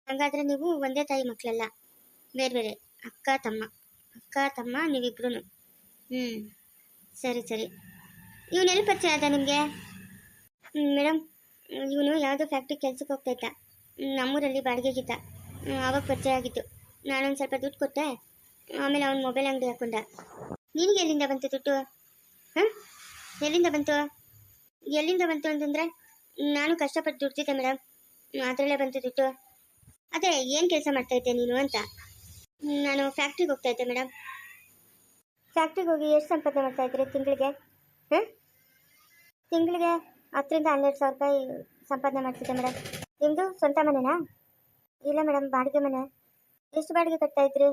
ಹಂಗಾದ್ರೆ ನೀವು ಒಂದೇ ತಾಯಿ ಮಕ್ಕಳಲ್ಲ, ಬೇರೆ ಬೇರೆ ಅಕ್ಕ ತಮ್ಮ ನೀವಿಬ್ರು. ಸರಿ ಸರಿ. ಇವನೆಲ್ಲಿ ಪರಿಚಯ ಆದ ನಿಮಗೆ? ಮೇಡಮ್, ಇವನು ಯಾವುದೋ ಫ್ಯಾಕ್ಟ್ರಿ ಕೆಲ್ಸಕ್ಕೆ ಹೋಗ್ತಾ ಇದ್ದ, ನಮ್ಮೂರಲ್ಲಿ ಬಾಡಿಗೆಗಿದ್ದ. ಆವಾಗ ಪರಿಚಯ ಆಗಿತ್ತು. ನಾನೊಂದು ಸ್ವಲ್ಪ ದುಡ್ಡು ಕೊಟ್ಟೆ, ಆಮೇಲೆ ಅವ್ನು ಮೊಬೈಲ್ ಅಂಗಡಿ ಹಾಕೊಂಡ. ನಿನಗೆ ಎಲ್ಲಿಂದ ಬಂತು ದುಡ್ಡು? ಹಾಂ, ಎಲ್ಲಿಂದ ಬಂತು ಅಂತಂದರೆ ನಾನು ಕಷ್ಟಪಟ್ಟು ದುಡ್ತಿದ್ದೆ ಮೇಡಮ್, ಅದರಲ್ಲೇ ಬಂತು ದುಡ್ಡು. ಅದೇ ಏನು ಕೆಲಸ ಮಾಡ್ತಾಯಿದ್ದೆ ನೀನು ಅಂತ. ನಾನು ಫ್ಯಾಕ್ಟ್ರಿಗೆ ಹೋಗ್ತಾ ಇದ್ದೆ ಮೇಡಮ್. ಫ್ಯಾಕ್ಟ್ರಿಗೆ ಹೋಗಿ ಎಷ್ಟು ಸಂಪಾದನೆ ಮಾಡ್ತಾಯಿದ್ರಿ ತಿಂಗಳಿಗೆ? ತಿಂಗಳಿಗೆ 10,000 to 12,000 ರೂಪಾಯಿ ಸಂಪಾದನೆ ಮಾಡ್ತಿದ್ದೆ ಮೇಡಮ್. ನಿಮ್ಮದು ಸ್ವಂತ ಮನೆನಾ? ಇಲ್ಲ ಮೇಡಮ್, ಬಾಡಿಗೆ ಮನೆ. ಎಷ್ಟು ಬಾಡಿಗೆ ಕಟ್ತಾಯಿದ್ರಿ?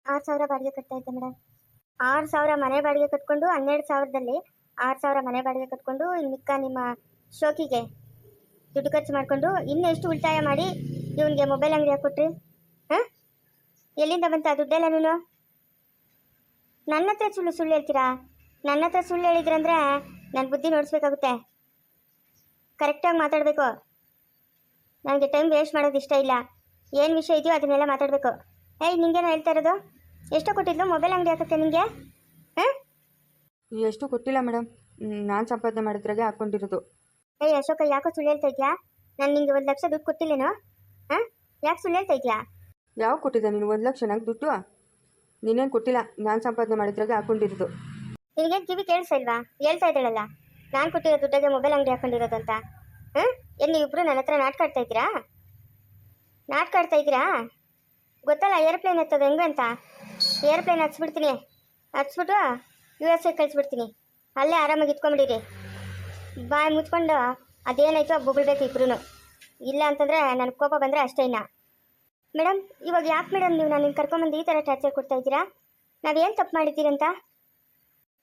6,000 ಬಾಡಿಗೆ ಕಟ್ತಾಯಿದ್ದೆ ಮೇಡಮ್. 6,000 ಮನೆ ಬಾಡಿಗೆ ಕಟ್ಕೊಂಡು 12,000ದಲ್ಲಿ 6,000 ಮನೆ ಬಾಡಿಗೆ ಕಟ್ಕೊಂಡು ಇನ್ನು ಮಿಕ್ಕ ನಿಮ್ಮ ಶೋಕಿಗೆ ದುಡ್ಡು ಖರ್ಚು ಮಾಡಿಕೊಂಡು ಇನ್ನು ಎಷ್ಟು ಉಳಿತಾಯ ಮಾಡಿ ಇವನಿಗೆ ಮೊಬೈಲ್ ಅಂಗಡಿ ಹಾಕ್ಕೊಟ್ರಿ? ಹಾಂ, ಎಲ್ಲಿಂದ ಬಂತ ಆ ದುಡ್ಡೆಲ್ಲ? ನೀನು ನನ್ನ ಹತ್ರ ಸುಳ್ಳು ಹೇಳ್ತೀರಾ? ನನ್ನ ಹತ್ರ ಸುಳ್ಳು ಹೇಳಿದ್ರಂದ್ರೆ ನನ್ನ ಬುದ್ಧಿ ನೋಡಿಸ್ಬೇಕಾಗುತ್ತೆ. ಕರೆಕ್ಟಾಗಿ ಮಾತಾಡಬೇಕು. ನನಗೆ ಟೈಮ್ ವೇಸ್ಟ್ ಮಾಡೋದು ಇಷ್ಟ ಇಲ್ಲ. ಏನು ವಿಷಯ ಇದೆಯೋ ಅದನ್ನೆಲ್ಲ ಮಾತಾಡಬೇಕು. ನಿಂಗೇನೋ ಹೇಳ್ತಾ ಇರೋದು? ಎಷ್ಟೋ ಕೊಟ್ಟಿದ್ಲು ಮೊಬೈಲ್ ಅಂಗಡಿ ಹಾಕಕ್ಕೆ ನಿಮಗೆ? ಹಾಂ, ಎಷ್ಟು ಕೊಟ್ಟಿಲ್ಲ ಮೇಡಮ್, ನಾನು ಸಂಪಾದನೆ ಮಾಡಿದ್ರಾಗೆ ಹಾಕ್ಕೊಂಡಿರೋದು. ಅಶೋಕ, ಯಾಕೋ ಸುಳ್ಳು ಹೇಳ್ತಾ ಇದೆಯಾ? ನಾನು ನಿಂಗೆ 1 ಲಕ್ಷ ದುಡ್ಡು ಕೊಟ್ಟಿಲ್ಲೇನೋ? ಹಾಂ, ಯಾಕೆ ಸುಳ್ಳು ಹೇಳ್ತಾ ಇದೆಯಾ? ಯಾವ ಕೊಟ್ಟಿದ್ದೆ ನೀನು 1 ಲಕ್ಷ ನಂಗೆ ದುಡ್ಡು? ನೀನೇನು ಕೊಟ್ಟಿಲ್ಲ, ನಾನು ಸಂಪಾದನೆ ಮಾಡಿದ್ರಾಗೆ ಹಾಕ್ಕೊಂಡಿರೋದು. ನಿನಗೆ ಕಿವಿ ಕೇಳಿಸ್ತಾ ಇಲ್ವಾ? ಹೇಳ್ತಾ ಇದ್ದಾಳಲ್ಲ, ನಾನು ಕೊಟ್ಟಿರೋ ದುಡ್ಡಾಗೆ ಮೊಬೈಲ್ ಅಂಗಡಿ ಹಾಕೊಂಡಿರೋದು ಅಂತ. ಹಾಂ, ನೀವಿಬ್ರು ನನ್ನ ಹತ್ರ ನಾಟಕ ಆಡ್ತಾ ಇದ್ದೀರಾ? ಗೊತ್ತಲ್ಲ ಏರೋಪ್ಲೇನ್ ಎತ್ತೋದು ಹೆಂಗೆ ಅಂತ. ಏರೋಪ್ಲೇನ್ ಹಚ್ಬಿಟ್ಟು USA ಕಳಿಸ್ಬಿಡ್ತೀನಿ. ಅಲ್ಲೇ ಆರಾಮಾಗಿ ಇಟ್ಕೊಂಬಿಡಿರಿ. ಬಾಯಿ ಮುಚ್ಕೊಂಡು ಅದೇನಾಯ್ತು ಬೊಗಳ್ಬೇಕು ಇಬ್ರು. ಇಲ್ಲ ಅಂತಂದರೆ ನನಗೆ ಕೋಪ ಬಂದರೆ ಅಷ್ಟೇ. ಇನ್ನ ಮೇಡಮ್, ಇವಾಗ ಯಾಕೆ ಮೇಡಮ್ ನೀವು ನಾನು ಕರ್ಕೊಂಬಂದು ಈ ಥರ ಟಾರ್ಚರ್ ಕೊಡ್ತಾ ಇದ್ದೀರಾ? ನಾವೇನು ತಪ್ಪು ಮಾಡಿದ್ದೀರಿ ಅಂತ?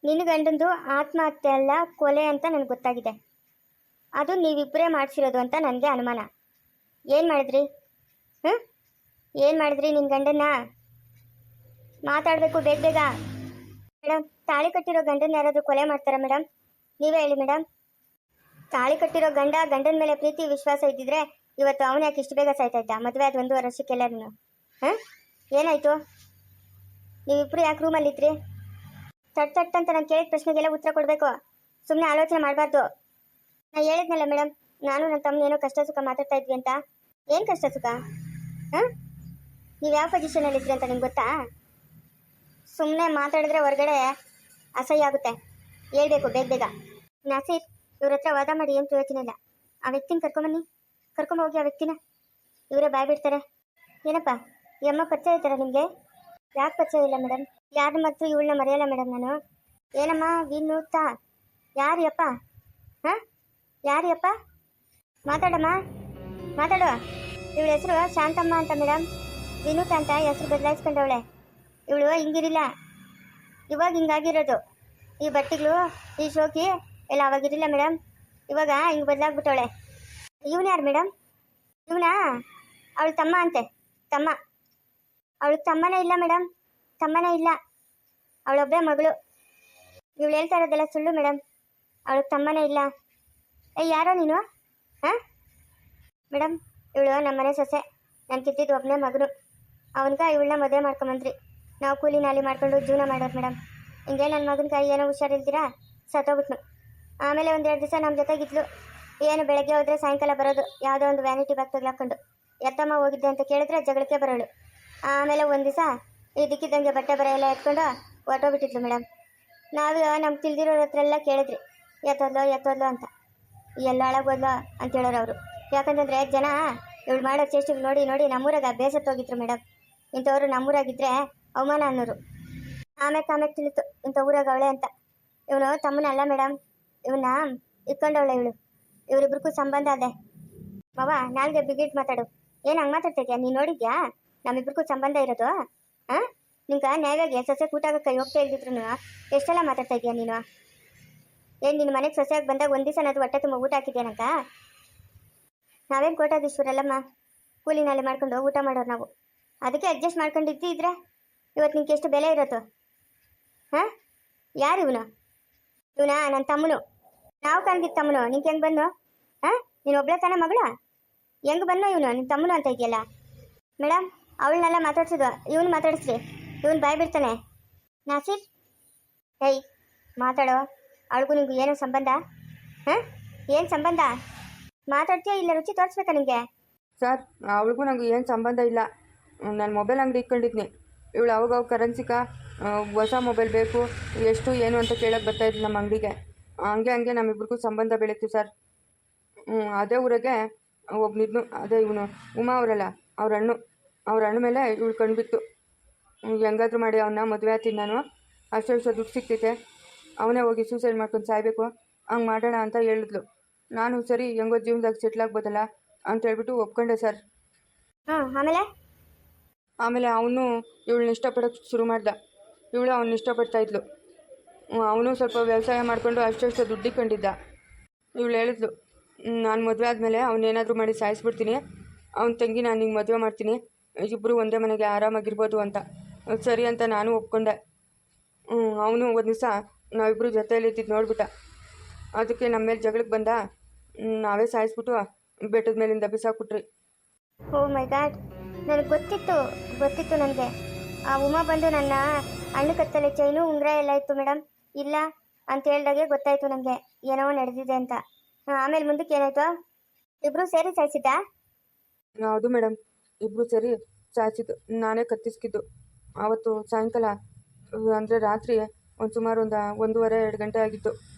ನಿನ್ನ ಗಂಡಂದು ಆತ್ಮಹತ್ಯೆ ಅಲ್ಲ, ಕೊಲೆ ಅಂತ ನನಗೆ ಗೊತ್ತಾಗಿದೆ. ಅದು ನೀವಿಬ್ಬರೇ ಮಾಡಿಸಿರೋದು ಅಂತ ನನಗೆ ಅನುಮಾನ. ಏನು ಮಾಡಿದ್ರಿ? ಏನು ಮಾಡಿದ್ರಿ ನಿನ್ನ ಗಂಡನ್ನ? ಮಾತಾಡಬೇಕು ಬೇಗ. ಮೇಡಮ್, ತಾಳಿ ಕಟ್ಟಿರೋ ಗಂಡನ್ನ ಯಾರಾದರೂ ಕೊಲೆ ಮಾಡ್ತಾರಾ ಮೇಡಮ್? ನೀವೇ ಹೇಳಿ ಮೇಡಮ್. ತಾಳಿ ಕಟ್ಟಿರೋ ಗಂಡನ ಮೇಲೆ ಪ್ರೀತಿ ವಿಶ್ವಾಸ ಇದ್ದಿದ್ರೆ ಇವತ್ತು ಅವನು ಯಾಕೆ ಇಷ್ಟು ಬೇಗ ಸಾಯ್ತಾ ಇದ್ದ? ಮದುವೆ ಆದ 1 ವರ್ಷಕ್ಕೆಲ್ಲರೂ. ಏನಾಯಿತು? ನೀವಿಬ್ಬರು ಯಾಕೆ ರೂಮಲ್ಲಿದ್ರಿ? ತಟ್ ಅಂತ ನಾನು ಕೇಳಿದ ಪ್ರಶ್ನೆಗೆಲ್ಲ ಉತ್ತರ ಕೊಡಬೇಕು. ಸುಮ್ಮನೆ ಆಲೋಚನೆ ಮಾಡಬಾರ್ದು. ನಾನು ಹೇಳಿದ್ನಲ್ಲ ಮೇಡಮ್, ನಾನು ನನ್ನ ತಮ್ಮ ಏನೋ ಕಷ್ಟ ಸುಖ ಮಾತಾಡ್ತಾ ಇದ್ವಿ ಅಂತ. ಏನು ಕಷ್ಟ ಸುಖ? ನೀವು ಯಾವ ಪೊಸಿಷನಲ್ಲಿದ್ರಿ ಅಂತ ನಿಮ್ಗೆ ಗೊತ್ತಾ? ಸುಮ್ಮನೆ ಮಾತಾಡಿದ್ರೆ ಹೊರಗಡೆ ಅಸಹ್ಯ ಆಗುತ್ತೆ. ಹೇಳ್ಬೇಕು ಬೇಗ. ನಾಸೀರ್, ಇವ್ರ ಹತ್ರ ವಾದ ಮಾಡಿ ಏನು ಪ್ರಯೋಜನ ಇಲ್ಲ. ಆ ವ್ಯಕ್ತಿನ ಕರ್ಕೊಂಬೋಗಿ. ಆ ವ್ಯಕ್ತಿನ ಇವರೇ ಬಾಯ್ ಬಿಡ್ತಾರೆ. ಏನಪ್ಪ, ಈ ಅಮ್ಮ ಪರಿಚಯ ಇದ್ದಾರಾ ನಿಮಗೆ? ಯಾಕೆ ಪರಿಚಯ ಇಲ್ಲ ಮೇಡಮ್? ಯಾರ ಮತ್ತು ಇವಳನ್ನ ಮರೆಯಲ್ಲ ಮೇಡಮ್ ನಾನು. ಏನಮ್ಮ ವಿನೂತ? ಯಾರಿಯಪ್ಪ? ಯಾರಿಯಪ್ಪ? ಮಾತಾಡಮ್ಮ, ಮಾತಾಡು. ಇವಳ ಹೆಸರು ಶಾಂತಮ್ಮ ಅಂತ ಮೇಡಮ್. ವಿನೂತ ಅಂತ ಹೆಸರು ಬದಲಾಯಿಸ್ಕೊಂಡವಳೆ. ಇವಳು ಹಿಂಗಿರಿಲ್ಲ, ಇವಾಗ ಹಿಂಗಾಗಿರೋದು. ಈ ಬಟ್ಟೆಗಳು, ಈ ಶೋಕಿ ಎಲ್ಲ ಅವಾಗಿರಲಿಲ್ಲ ಮೇಡಮ್. ಇವಾಗ ಹಿಂಗೆ ಬದಲಾಗ್ಬಿಟ್ಟವಳೆ. ಇವನು ಯಾರು ಮೇಡಮ್? ಇವನಾ? ಅವಳು ತಮ್ಮ ಅಂತೆ. ತಮ್ಮ. ಅವಳು ತಮ್ಮನೇ ಇಲ್ಲ ಮೇಡಮ್, ತಮ್ಮನೇ ಇಲ್ಲ. ಅವಳೊಬ್ಬೇ ಮಗಳು. ಇವಳು ಹೇಳ್ತಾ ಇರೋದೆಲ್ಲ ಸುಳ್ಳು ಮೇಡಮ್. ಅವಳು ತಮ್ಮನೇ ಇಲ್ಲ. ಯಾರೋ ನೀನು? ಮೇಡಮ್, ಇವಳು ನಮ್ಮ ಮನೆ ಸೊಸೆ. ನಾನು ಕಿತ್ತಿದ್ದು ಒಬ್ಬನೇ ಮಗನು. ಅವನಿಗೆ ಇವಳನ್ನ ಮದುವೆ ಮಾಡ್ಕೊಂಬಂದ್ರಿ. ನಾವು ಕೂಲಿ ನಾಲಿ ಮಾಡ್ಕೊಂಡು ಜೀವನ ಮಾಡೋರು ಮೇಡಮ್. ಹಿಂಗೆ ನನ್ನ ಮಗನ ಕೈ ಏನೋ ಹುಷಾರಿಲ್ದಿರಾ ಸತ್ತೋಗ್ಬಿಟ್ನು. ಆಮೇಲೆ 1-2 ದಿವಸ ನಮ್ಮ ಜೊತೆಗಿದ್ಲು. ಏನು ಬೆಳಗ್ಗೆ ಹೋದರೆ ಸಾಯಂಕಾಲ ಬರೋದು. ಯಾವುದೋ ಒಂದು ವ್ಯಾನಿಟಿ ಬ್ಯಾಗ್ ತಗ್ಲಾಕೊಂಡು ಎತ್ತಮ್ಮ ಹೋಗಿದ್ದೆ ಅಂತ ಕೇಳಿದ್ರೆ ಜಗಳಕ್ಕೆ ಬರೋಳು. ಆಮೇಲೆ ಒಂದು ದಿವಸ ಇದಕ್ಕಿದ್ದಂಗೆ ಬಟ್ಟೆ ಬರ ಎಲ್ಲ ಎತ್ಕೊಂಡು ಹೊರಟೋಗ್ಬಿಟ್ಟಿದ್ಲು ಮೇಡಮ್. ನಾವು ನಮ್ಗೆ ತಿಳಿದಿರೋರ ಹತ್ರ ಎಲ್ಲ ಕೇಳಿದ್ರಿ, ಎತ್ತೋದ್ಲು ಅಂತ. ಎಲ್ಲ ಹಾಳಾಗೋದ್ಲು ಅಂತ ಹೇಳೋರು ಅವರು. ಯಾಕಂತಂದರೆ ಜನ ಇವಳು ಮಾಡೋ ಚೇಷ್ಟೆಗೆ ನೋಡಿ ನಮ್ಮೂರಾಗ ಬೇಸತ್ತೋಗಿದ್ರು ಮೇಡಮ್. ಇಂಥವ್ರು ನಮ್ಮೂರಾಗಿದ್ದರೆ ಅವಮಾನ ಅನ್ನೋರು. ಆಮೇಲೆ ತಿಳಿತು ಇಂಥ ಊರಾಗ ಅವಳೆ ಅಂತ. ಇವನು ತಮ್ಮನ ಅಲ್ಲ ಮೇಡಮ್, ಇವನ್ನ ಇಟ್ಕೊಂಡವಳೆ ಇವಳು. ಇವರಿಬ್ರಿಗೂ ಸಂಬಂಧ ಅದೇ. ಮವ, ನಾಲ್ಗೆ ಬಿಗಿಟ್ ಮಾತಾಡು. ಏನು ಹಂಗೆ ಮಾತಾಡ್ತಿದ್ಯಾ? ನೀನು ನೋಡಿದ್ಯಾ ನಮ್ಮಿಬ್ರಿಗೂ ಸಂಬಂಧ ಇರೋದು? ನಿಂಗೆ ನ್ಯಾಯವಾಗಿ ಸೊಸೆ ಕೂಟಾಗ ಕೈ ಹೋಗ್ತಾ ಇಲ್ದಿದ್ರು ಎಷ್ಟೆಲ್ಲ ಮಾತಾಡ್ತಾ ಇದೀಯ ನೀನು? ಏನು ನಿನ್ನ ಮನೆಗೆ ಸೊಸೆಯಾಗಿ ಬಂದಾಗ 1 ದಿವಸ ಅದು ಹೊಟ್ಟೆ ತುಂಬ ಊಟ ಹಾಕಿದ್ಯಾನಂತ? ನಾವೇನು ಕೋಟಾದೀಶ್ವರಲ್ಲಮ್ಮ, ಕೂಲಿನಲ್ಲಿ ಮಾಡ್ಕೊಂಡು ಊಟ ಮಾಡೋರು ನಾವು. ಅದಕ್ಕೆ ಅಡ್ಜಸ್ಟ್ ಮಾಡ್ಕೊಂಡು ಇದ್ರೆ ಇವತ್ತು ನಿಂಗೆ ಎಷ್ಟು ಬೆಲೆ ಇರೋದು? ಯಾರು ಇವನು? ಇವನಾ ನನ್ನ ತಮ್ಮನು. ನಾವು ಕಂಡಿದ್ದ ತಮ್ಮನು. ನಿಂಗೆ ಹೆಂಗೆ ಬಂದು? ನೀನು ಒಬ್ಳೆ ತಾನೇ ಮಗಳ? ಹೆಂಗೆ ಬಂದು ಇವನು ನಿನ್ನ ತಮ್ಮನು ಅಂತ ಇದೆಯಲ್ಲ? ಮೇಡಮ್ ಅವಳನ್ನೆಲ್ಲ ಮಾತಾಡ್ಸಿದ್ವ ಇವನು ಮಾತಾಡಿಸ್ರಿ, ಇವನು ಬಾಯ್ ಬಿಡ್ತಾನೆ. ನಾಸಿರ್, ಹೇಯ್ ಮಾತಾಡೋ, ಅವಳಿಗೂ ನಿಂಗೂ ಏನೋ ಸಂಬಂಧ? ಹಾಂ, ಏನು ಸಂಬಂಧ? ಮಾತಾಡ್ತೀಯಾ ಇಲ್ಲ ರುಚಿ ತೋರಿಸ್ಬೇಕಾ ನಿಮಗೆ? ಸರ್, ಅವಳಿಗೂ ನನಗೂ ಏನು ಸಂಬಂಧ ಇಲ್ಲ. ನಾನು ಮೊಬೈಲ್ ಅಂಗಡಿ ಇಟ್ಕೊಂಡಿದ್ನಿ. ಇವಳು ಅವಾಗ ಕರೆನ್ಸಿಕ ಹೊಸ ಮೊಬೈಲ್ ಬೇಕು, ಎಷ್ಟು ಏನು ಅಂತ ಕೇಳಕ್ಕೆ ಬರ್ತಾಯಿದ್ಲು ನಮ್ಮ ಅಂಗಡಿಗೆ. ಹಂಗೆ ನಮ್ಮಿಬ್ರಿಗೂ ಸಂಬಂಧ ಬೆಳೀತು ಸರ್. ಅದೇ ಊರಾಗೆ ಒಬ್ಬನಿದ್ನು, ಅದೇ ಇವನು ಉಮಾ ಅವರಲ್ಲ, ಅವ್ರ ಹಣ್ಣು ಮೇಲೆ ಇವಳು ಕಂಡುಬಿತ್ತು. ಹೆಂಗಾದ್ರೂ ಮಾಡಿ ಅವನ್ನ ಮದುವೆ ಆಗ್ತೀನಿ ನಾನು, ಅಷ್ಟು ದುಡ್ಡು ಸಿಗ್ತೈತೆ, ಅವನೇ ಹೋಗಿ ಸೂಸೈಡ್ ಮಾಡ್ಕೊಂಡು ಸಾಯಬೇಕು, ಹಂಗೆ ಮಾಡೋಣ ಅಂತ ಹೇಳಿದ್ಲು. ನಾನು ಸರಿ ಹೆಂಗೋ ಜೀವನದಾಗ ಸೆಟ್ಲ್ ಆಗ್ಬೋದಲ್ಲ ಅಂತ ಹೇಳ್ಬಿಟ್ಟು ಒಪ್ಕೊಂಡೆ ಸರ್. ಆಮೇಲೆ ಅವನು ಇವಳನ್ನ ಇಷ್ಟಪಡೋಕ್ಕೆ ಶುರು ಮಾಡ್ದ. ಇವಳು ಅವನ್ನ ಇಷ್ಟಪಡ್ತಾಯಿದ್ಲು. ಅವನು ಸ್ವಲ್ಪ ವ್ಯವಸಾಯ ಮಾಡಿಕೊಂಡು ಅಷ್ಟು ದುಡ್ಡು ಕಂಡಿದ್ದ. ಇವಳು ಹೇಳಿದ್ಲು, ನಾನು ಮದುವೆ ಆದಮೇಲೆ ಅವನೇನಾದರೂ ಮಾಡಿ ಸಾಯಿಸ್ಬಿಡ್ತೀನಿ, ಅವನ ತಂಗಿ ನಾನು ನಿಂಗೆ ಮದುವೆ ಮಾಡ್ತೀನಿ, ಇಬ್ಬರು ಒಂದೇ ಮನೆಗೆ ಆರಾಮಾಗಿರ್ಬೋದು ಅಂತ. ಸರಿ ಅಂತ ನಾನು ಒಪ್ಕೊಂಡೆ. ಅವನು ಒಂದು ದಿವಸ ನಾವಿಬ್ಬರು ಜೊತೆಯಲ್ಲಿ ಇದ್ದಿದ್ದು ನೋಡ್ಬಿಟ್ಟ. ಅದಕ್ಕೆ ನಮ್ಮ ಮೇಲೆ ಜಗಳಕ್ಕೆ ಬಂದ. ನಾವೇ ಸಾಯಿಸ್ಬಿಟ್ಟು ಬೆಟ್ಟದ ಮೇಲಿಂದ ಬಿಸಾಕ್ಬಿಟ್ರಿ. ಓ ಮೈ ಗಾಡ್, ನನಗೆ ಗೊತ್ತಿತ್ತು ನನಗೆ. ಆ ಉಮಾ ಬಂದು ನನ್ನ ಹಣ್ಣು ಕತ್ತಲೆ ಚೈನು ಉಂಗುರ ಎಲ್ಲ ಇತ್ತು ಮೇಡಮ್, ಇಲ್ಲ ಅಂತ ಹೇಳ್ದಾಗೆ ಗೊತ್ತಾಯಿತು ನನಗೆ ಏನೋ ನಡೆದಿದೆ ಅಂತ. ಆಮೇಲೆ ಮುಂದಕ್ಕೆ ಏನಾಯ್ತು? ಇಬ್ಬರು ಸೇರಿ ಸಾಯಿಸಿದ್ದ? ಹೌದು ಮೇಡಮ್, ಇಬ್ಬರು ಸೇರಿ ಸಾಯಿಸಿದ್ದು. ನಾನೇ ಕತ್ತಿಸ್ಕಿದ್ದು. ಆವತ್ತು ಸಾಯಂಕಾಲ ಅಂದರೆ ರಾತ್ರಿ ಸುಮಾರು 1:30-2 ಗಂಟೆ ಆಗಿತ್ತು.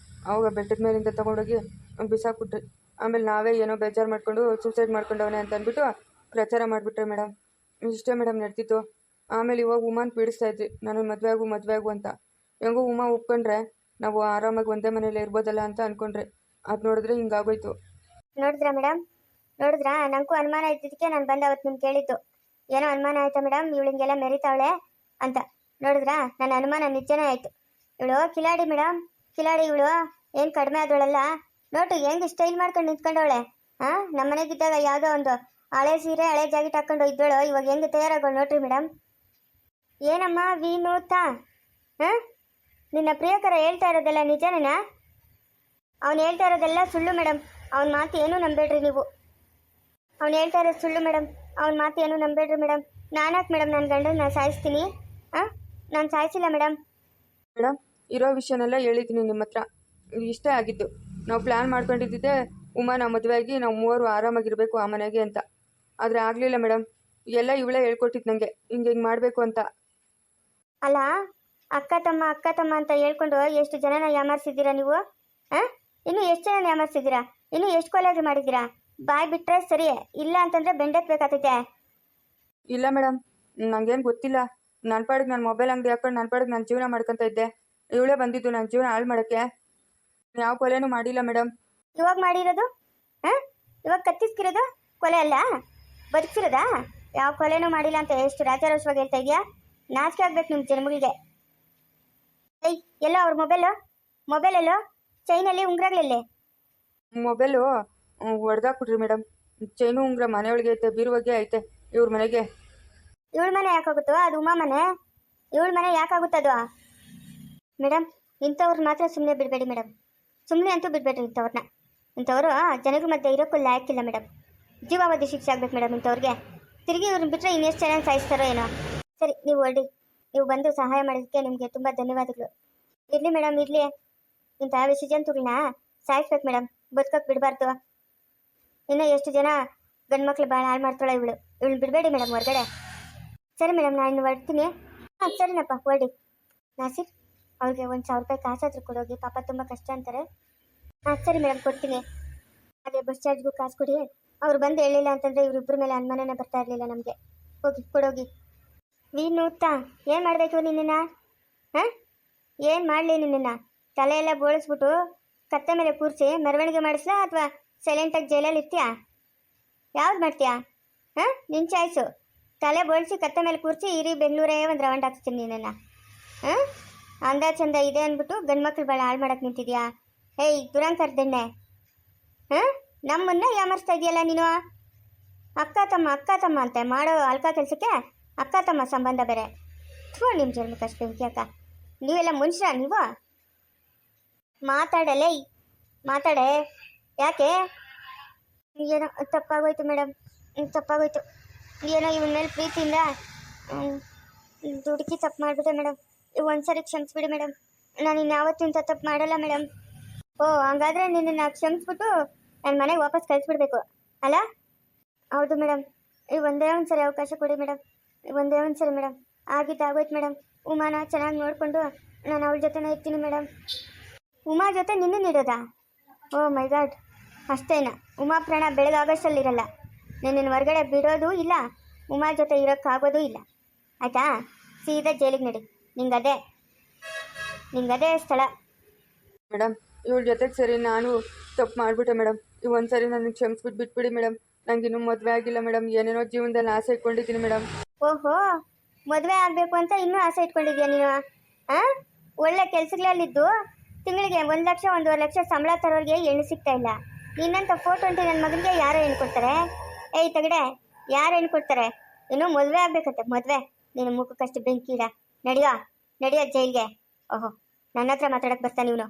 ಆವಾಗ ಬೆಟ್ಟದ ಮೇಲಿಂದ ತೊಗೊಂಡೋಗಿ ಬಿಸಾಕ್ಬಿಟ್ರಿ. ಆಮೇಲೆ ನಾವೇ ಏನೋ ಬೇಜಾರು ಮಾಡಿಕೊಂಡು ಸೂಸೈಡ್ ಮಾಡ್ಕೊಂಡವನೇ ಅಂತ ಅಂದ್ಬಿಟ್ಟು ಪ್ರಚಾರ ಮಾಡಿಬಿಟ್ರೆ ಮೇಡಮ್. ಇಷ್ಟೇ ಮೇಡಮ್ ನಡೆದಿತ್ತು. ಆಮೇಲೆ ಇವಾಗ ಉಮಾನ್ ಪೀಡಿಸ್ತಾ ಇದ್ವಿ, ನಾನು ಮದುವೆ ಆಗು ಅಂತ. ಹೆಂಗೋ ಉಮಾ ಒಪ್ಕೊಂಡ್ರೆ ನಾವು ಆರಾಮಾಗಿ ಒಂದೇ ಮನೇಲಿ ಇರ್ಬೋದಲ್ಲ ಅಂತ ಅಂದ್ಕೊಂಡ್ರೆ, ಅದು ನೋಡಿದ್ರೆ ಹಿಂಗಾಗೋಯ್ತು. ನೋಡಿದ್ರಾ ಮೇಡಮ್, ನೋಡಿದ್ರಾ? ನನಗೂ ಅನುಮಾನ ಇದ್ದಿದ್ದಕ್ಕೆ ನಾನು ಬಂದು ಅವತ್ತು ನಿಮ್ಗೆ ಕೇಳಿದ್ದು. ಏನೋ ಅನುಮಾನ ಆಯ್ತಾ ಮೇಡಮ್, ಇವಳಿಗೆಲ್ಲ ಮೆರಿತಾವಳೆ ಅಂತ. ನೋಡಿದ್ರಾ, ನನ್ನ ಅನುಮಾನ ನಿಜನೇ ಆಯಿತು. ಇವಳು ಕಿಲಾಡಿ ಮೇಡಮ್, ಕಿಲಾಡಿ ಇವಳು. ಏನು ಕಡಿಮೆ ಆದವಳಲ್ಲ, ನೋಟು ಹೆಂಗೆ ಸ್ಟೈಲ್ ಮಾಡ್ಕೊಂಡು ನಿಂತ್ಕೊಂಡವಳೆ. ಹಾಂ, ನಮ್ಮ ಮನೆಗಿದ್ದಾಗ ಯಾವುದೋ ಒಂದು ಹಳೆ ಸೀರೆ ಹಳೆ ಜಾಕೆಟ್ ಹಾಕ್ಕೊಂಡು ಇದ್ದವಳು, ಇವಾಗ ಹೆಂಗೆ ತಯಾರಾಗೋಳು ನೋಡ್ರಿ ಮೇಡಮ್. ಏನಮ್ಮ ವಿನೂತಾ, ಹಾಂ, ನಿನ್ನ ಪ್ರಿಯಕರ ಹೇಳ್ತಾ ಇರೋದೆಲ್ಲ ನಿಜನೇನಾ? ಅವ್ನು ಹೇಳ್ತಾ ಇರೋದೆಲ್ಲ ಸುಳ್ಳು ಮೇಡಮ್, ಅವನ ಮಾತು ಏನೂ ನಂಬೇಡ್ರಿ ನೀವು. ಅವ್ನು ಹೇಳ್ತಾ ಇರೋದು ಸುಳ್ಳು ಮೇಡಮ್, ಅವನ ಮಾತು ಏನೂ ನಂಬೇಡ್ರಿ ಮೇಡಮ್. ನಾನಾಕೆ ಮೇಡಮ್ ನನ್ನ ಗಂಡನ ನಾನು ಸಾಯಿಸ್ತೀನಿ? ಹಾಂ, ನಾನು ಸಾಯಿಸಿಲ್ಲ ಮೇಡಮ್. ಇರೋ ವಿಷಯನೆಲ್ಲ ಹೇಳಿದ್ದೀನಿ ನಿಮ್ಮ ಹತ್ರ. ಇಷ್ಟೇ ಆಗಿದ್ದು. ನಾವು ಪ್ಲ್ಯಾನ್ ಮಾಡ್ಕೊಂಡಿದ್ದೆ ಉಮಾನ ಮದುವೆ ಆಗಿ ನಾವು ಮೂವರು ಆರಾಮಾಗಿರಬೇಕು ಆ ಮನೆಗೆ ಅಂತ. ಆದರೆ ಆಗಲಿಲ್ಲ ಮೇಡಮ್. ಎಲ್ಲ ಇವಳೇ ಹೇಳ್ಕೊಟ್ಟಿದ್ದು ನನಗೆ, ಹಿಂಗೆ ಮಾಡಬೇಕು ಅಂತ. ಅಲ್ಲ, ಅಕ್ಕ ತಮ್ಮ ಅಂತ ಹೇಳ್ಕೊಂಡು ಎಷ್ಟು ಜನನ ಯಾಮಾರಿಸಿದ್ದೀರಾ ನೀವು? ಹಾಂ, ಇನ್ನೂ ಎಷ್ಟು ಜನನ ಯಾಮಾರಿಸಿದ್ದೀರಾ? ಇನ್ನೂ ಎಷ್ಟು ಕೊಲೆಗೆ ಮಾಡಿದ್ದೀರಾ? ಬಾಯ್ ಬಿಟ್ಟರೆ ಸರಿ, ಇಲ್ಲ ಅಂತಂದರೆ ಬೆಂಡೆತ್ಬೇಕಾಗ್ತೈತೆ. ಇಲ್ಲ ಮೇಡಮ್, ನನಗೇನು ಗೊತ್ತಿಲ್ಲ. ನನ್ನ ಪಾಡಿಗೆ ನಾನು ಮೊಬೈಲ್ ಅಂಗಡಿ ಹಾಕೊಂಡು ನನ್ನ ಪಾಡಿಗೆ ನಾನು ಜೀವನ ಮಾಡ್ಕೊತ ಇದ್ದೆ. ಇವಳೇ ಬಂದಿದ್ದು ನನ್ನ ಜೀವನ ಹಾಳು ಮಾಡೋಕ್ಕೆ. ಯಾವ ಕೊಲೆನೂ ಮಾಡಿಲ್ಲ ಮೇಡಮ್. ಇವಾಗ ಮಾಡಿರೋದು? ಹಾಂ, ಇವಾಗ ಕತ್ತಿಸ್ಕಿರೋದು ಕೊಲೆ ಅಲ್ಲ, ಬದುಕಿರೋದಾ? ಯಾವ ಕೊಲೆನೂ ಮಾಡಿಲ್ಲ ಅಂತ ಎಷ್ಟು ರಾಜಾರೋಷವಾಗಿ ಹೇಳ್ತಾ ಇದೆಯಾ? ನಾಚಿಕೆ ಆಗ್ಬೇಕು ನಿಮ್ಮ ಜನ್ಮಗಳಿಗೆ. ಏಯ್, ಎಲ್ಲೋ ಅವ್ರ ಮೊಬೈಲಲ್ಲೋ ಚೈನಲ್ಲಿ ಉಂಗ್ರಗಳಲ್ಲಿ? ಮೊಬೈಲು ಹೊಡೆದಾಕ್ಬಿಟ್ರಿ ಮೇಡಮ್. ಚೈನು ಉಂಗ್ರ ಮನೆಯೊಳಗೆ ಐತೆ, ಬೀರುವಾಗೆ ಐತೆ ಇವ್ರ ಮನೆಗೆ. ಇವಳ ಮನೆ ಯಾಕಾಗುತ್ತೋ? ಅದು ಉಮಾ ಮನೆ. ಇವಳ ಮನೆ ಯಾಕಾಗುತ್ತದು ಮೇಡಮ್? ಇಂಥವ್ರು ಮಾತ್ರ ಸುಮ್ಮನೆ ಬಿಡಬೇಡಿ ಮೇಡಮ್, ಸುಮ್ಮನೆ ಅಂತೂ ಬಿಡಬೇಡ್ರಿ ಇಂಥವ್ರನ್ನ. ಇಂಥವ್ರು ಜನಗಳ ಮಧ್ಯೆ ಇರೋಕ್ಕೂ ಲಾಯಕ್ಕಿಲ್ಲ ಮೇಡಮ್. ಜೀವಾವಧಿ ಶಿಕ್ಷೆ ಆಗ್ಬೇಕು ಮೇಡಮ್ ಇಂಥವ್ರಿಗೆ. ತಿರುಗಿ ಇವ್ರನ್ನ ಬಿಟ್ಟರೆ ಇನ್ನೆಷ್ಟು ಚೆನ್ನಾಗಿ ಸಾಯಿಸ್ತಾರೋ ಏನೋ. ಸರಿ, ನೀವು ಹೊರಡಿ. ನೀವು ಬಂದು ಸಹಾಯ ಮಾಡೋದಕ್ಕೆ ನಿಮಗೆ ತುಂಬ ಧನ್ಯವಾದಗಳು. ಇರಲಿ ಮೇಡಮ್, ಇರಲಿ. ಇಂಥ ವಿಷಜಂತುಗಳನ್ನ ಸಾಯಿಸ್ಬೇಕು ಮೇಡಮ್, ಬದುಕೋಕೆ ಬಿಡಬಾರ್ದು. ಇನ್ನೂ ಎಷ್ಟು ಜನ ಗಂಡ್ಮಕ್ಳು ಭಾಳ ಹಾಳು ಮಾಡ್ತಾಳೆ ಇವಳು ಬಿಡಬೇಡಿ ಮೇಡಮ್ ಹೊರಗಡೆ. ಸರಿ ಮೇಡಮ್, ನಾನು ಹೊರಡ್ತೀನಿ. ಹಾಂ, ಸರಿನಪ್ಪ, ಹೊರಡಿ. ನಾಸಿರ್, ಅವ್ರಿಗೆ 1,000 ರೂಪಾಯಿ ಕಾಸಾದರೂ ಕೊಡೋಗಿ, ಪಾಪ ತುಂಬ ಕಷ್ಟ ಅಂತಾರೆ. ಹಾಂ, ಸರಿ ಮೇಡಮ್, ಕೊಡ್ತೀನಿ. ಹಾಗೆ ಬಸ್ ಚಾರ್ಜ್ಗೂ ಕಾಸು ಕೊಡಿ. ಅವ್ರು ಬಂದು ಹೇಳಿಲ್ಲ ಅಂತಂದರೆ ಇವರಿಬ್ಬರ ಮೇಲೆ ಅನುಮಾನನೇ ಬರ್ತಾ ಇರಲಿಲ್ಲ ನಮಗೆ. ಹೋಗಿ ಕೊಡೋಗಿ. ವಿನೂತಾ, ಏನು ಮಾಡಬೇಕು ನಿನ್ನನ್ನು? ಹಾಂ, ಏನು ಮಾಡಲಿ ನಿನ್ನನ್ನು? ತಲೆಯೆಲ್ಲ ಬೋಳಿಸ್ಬಿಟ್ಟು ಕತ್ತೆ ಮೇಲೆ ಕೂರಿಸಿ ಮೆರವಣಿಗೆ ಮಾಡಿಸ್ಲಾ ಅಥವಾ ಸೈಲೆಂಟಾಗಿ ಜೈಲಲ್ಲಿ ಇರ್ತೀಯಾ? ಯಾವ್ದು ಮಾಡ್ತೀಯಾ? ಹಾಂ, ನಿನ್ನ ಚಾಯ್ಸು. ತಲೆ ಬೋಳಿಸಿ ಕತ್ತೆ ಮೇಲೆ ಕೂರಿಸಿ ಇರಿ ಬೆಂಗಳೂರೇ ಒಂದು ರೌಂಡ್ ಹಾಕ್ತೀನಿ ನಿನ್ನನ್ನು. ಹಾಂ, ಅಂದ ಚಂದ ಇದೆ ಅಂದ್ಬಿಟ್ಟು ಗಂಡು ಮಕ್ಳು ಭಾಳ ಹಾಳು ಮಾಡಕ್ಕೆ ನಿಂತಿದ್ಯಾ? ಹೇಯ್ ದುರಂಕರ್ದೆಣ್ಣೆ, ಹಾಂ, ನಮ್ಮನ್ನ ಯಾಮರ್ಸ್ತಾ ಇದೆಯಲ್ಲ ನೀನು. ಅಕ್ಕ ತಮ್ಮ ಅಂತೆ ಮಾಡೋ ಅಲ್ಕ ಕೆಲಸಕ್ಕೆ ಅಕ್ಕ ತಮ್ಮ ಸಂಬಂಧ ಬೇರೆ. ಥೂ, ನಿಮ್ಮ ಜನ್ಮಕ್ಕಷ್ಟು ಬೆಂಕಿ ಅಕ್ಕ. ನೀವೆಲ್ಲ ಮನುಷ್ಯರ ನೀವು? ಮಾತಾಡಲೇ, ಮಾತಾಡೆ. ಯಾಕೆ? ಏನೋ ತಪ್ಪಾಗೋಯ್ತು ಮೇಡಮ್, ತಪ್ಪಾಗೋಯ್ತು. ಏನೋ ಇವನ ಮೇಲೆ ಪ್ರೀತಿಯಿಂದ ದುಡುಕಿ ತಪ್ಪು ಮಾಡಿಬಿಟ್ಟೆ ಮೇಡಮ್. ಒಂದ್ಸರಿ ಕ್ಷಮಿಸ್ಬಿಡಿ ಮೇಡಮ್. ನಾನು ಇನ್ಯಾವತ್ತೂ ಇಂಥ ತಪ್ಪು ಮಾಡಲ್ಲ ಮೇಡಮ್. ಓ ಹಂಗಾದ್ರೆ ನಿನ್ನನ್ನು ಕ್ಷಮಿಸ್ಬಿಟ್ಟು ನನ್ನ ಮನೆಗೆ ವಾಪಸ್ ಕಳಿಸ್ಬಿಡ್ಬೇಕು ಅಲ್ಲ? ಹೌದು ಮೇಡಮ್. ಈ ಒಂದೇ ಒಂದು ಸರಿ ಅವಕಾಶ ಕೊಡಿ ಮೇಡಮ್. ಒಂದೇ ಒಂದು ಸರಿ ಮೇಡಮ್. ಆಗೋಯ್ತು ಮೇಡಮ್. ಉಮಾನ ಚೆನ್ನಾಗಿ ನೋಡಿಕೊಂಡು ನಾನು ಅವಳ ಜೊತೆನೇ ಇರ್ತೀನಿ ಮೇಡಮ್. ಉಮಾ ಜೊತೆ ನಿನ್ನೆ ನೀಡೋದಾ? ಓ ಮೈ ಗಾಡ್, ಅಷ್ಟೇನಾ? ಉಮಾ ಪ್ರಾಣ ಬೆಳಗಾಗೋಷ್ಟಲ್ಲಿರಲ್ಲ. ನಿನ್ನ ಹೊರಗಡೆ ಬಿಡೋದು ಇಲ್ಲ, ಉಮಾ ಜೊತೆ ಇರೋಕ್ಕಾಗೋದು ಇಲ್ಲ. ಆಯಿತಾ? ಸೀದಾ ಜೈಲಿಗೆ ನಡಿ. ನಿಂಗದೇ ಸ್ಥಳ. ಮೇಡಮ್ ಇವಳ ಜೊತೆಗೆ ಸರಿ ನಾನು ತಪ್ಪು ಮಾಡಿಬಿಟ್ಟೆ ಮೇಡಮ್. ಈ ಒಂದು ಸರಿ ನನಗೆ ಕ್ಷಮಿಸ್ಬಿಟ್ಟು ಬಿಟ್ಬಿಡಿ ಮೇಡಮ್. ನನಗಿನ್ನೂ ಮದುವೆ ಆಗಿಲ್ಲ ಮೇಡಮ್. ಏನೇನೋ ಜೀವನದಲ್ಲಿ ಆಸೆ ಇಟ್ಕೊಂಡಿದ್ದೀನಿ ಮೇಡಮ್. ಓಹೋ, ಮದುವೆ ಆಗಬೇಕು ಅಂತ ಇನ್ನೂ ಆಸೆ ಇಟ್ಕೊಂಡಿದ್ಯಾ ನೀನು? ಹಾಂ, ಒಳ್ಳೆ ಕೆಲಸಗಳಲ್ಲಿದ್ದು ತಿಂಗಳಿಗೆ 1 ಲಕ್ಷ 1.5 ಲಕ್ಷ ಸಂಬಳ ತರೋರಿಗೆ ಹೆಣ್ಣು ಸಿಗ್ತಾ ಇಲ್ಲ. ನಿನ್ನಂಥ ಫೋಟೋ ಅಂತ ನನ್ನ ಮಗನಿಗೆ ಯಾರೋ ಹೆಣ್ಣು ಕೊಡ್ತಾರೆ? ಏಯ್ ತಗಡೆ, ಯಾರು ಹೆಣ್ಣು ಕೊಡ್ತಾರೆ? ಇನ್ನೂ ಮದುವೆ ಆಗಬೇಕಂತೆ. ಮದುವೆ ನಿನ್ನ ಮುಖಕ್ಕಷ್ಟು ಬೆಂಕಿಡ. ನಡಿಯೋ ಜೈಲ್ಗೆ. ಓಹೋ, ನನ್ನ ಹತ್ರ ಮಾತಾಡಕ್ಕೆ ಬರ್ತಾನೆ ಇವನು.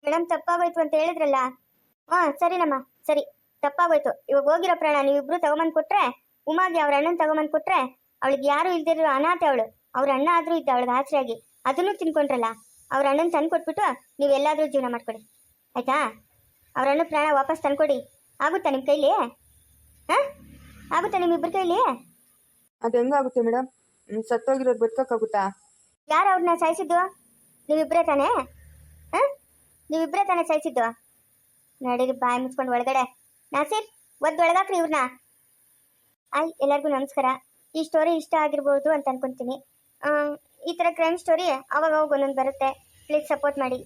ಮೇಡಮ್ ತಪ್ಪಾಗೋಯ್ತು ಅಂತ ಹೇಳಿದ್ರಲ್ಲ. ಹಾಂ ಸರಿನಮ್ಮ, ಸರಿ ತಪ್ಪಾಗೋಯ್ತು. ಇವಾಗ ಹೋಗಿರೋ ಪ್ರಾಣ ನೀವಿಬ್ರು ತಗೊಂಬಂದು ಕೊಟ್ರೆ, ಉಮಾಗೆ ಅವ್ರ ಅಣ್ಣನ ತಗೊಂಬಂದು ಕೊಟ್ರೆ, ಅವಳಿಗೆ ಯಾರು ಇಲ್ದಿರೋ ಅನಾಥೆ ಅವಳು. ಅವ್ರ ಅಣ್ಣ ಆದರೂ ಇದ್ದ ಅವಳಿಗೆ ಆಸರೆಯಾಗಿ, ಅದನ್ನು ತಿನ್ಕೊಂಡ್ರಲ್ಲ. ಅವ್ರ ಅಣ್ಣನ ತಂದು ಕೊಟ್ಬಿಟ್ಟು ನೀವೆಲ್ಲಾದರೂ ಜೀವನ ಮಾಡ್ಕೊಡಿ ಆಯಿತಾ? ಅವ್ರ ಅಣ್ಣ ಪ್ರಾಣ ವಾಪಸ್ ತಂದ್ಕೊಡಿ. ಆಗುತ್ತಾ ನಿಮ್ಮ ಕೈಲಿ? ಹಾಂ, ಆಗುತ್ತಾ ನಿಮ್ಮಿಬ್ಬರ ಕೈಲಿ? ಅದು ಹೆಂಗಾಗುತ್ತೆ ಮೇಡಮ್? ಸತ್ತೋಗಿರೋದು ಬದುಕೋಕ್ಕಾಗುತ್ತಾ? ಯಾರು ಅವ್ರನ್ನ ಸಾಯಿಸಿದ್ದು? ನೀವಿಬ್ಬರೇ ತಾನೇ? ಹಾಂ, ನೀವಿಬ್ಬರೇ ತಾನೇ ಸಾಯಿಸಿದ್ದು? ನಡೀರಿ, ಬಾಯಿ ಮುಚ್ಕೊಂಡು ಒಳಗಡೆ. ನಾಸೀರ್, ಒಳಗಾಕ್ರಿ ಇವ್ರನ್ನ. ಎಲ್ಲರಿಗೂ ನಮಸ್ಕಾರ. ಈ ಸ್ಟೋರಿ ಇಷ್ಟ ಆಗಿರ್ಬೋದು ಅಂತ ಅನ್ಕೊತೀನಿ. ಈ ಥರ ಕ್ರೈಮ್ ಸ್ಟೋರಿ ಅವಾಗ ಒಂದೊಂದು ಬರುತ್ತೆ. ಪ್ಲೀಸ್ ಸಪೋರ್ಟ್ ಮಾಡಿ.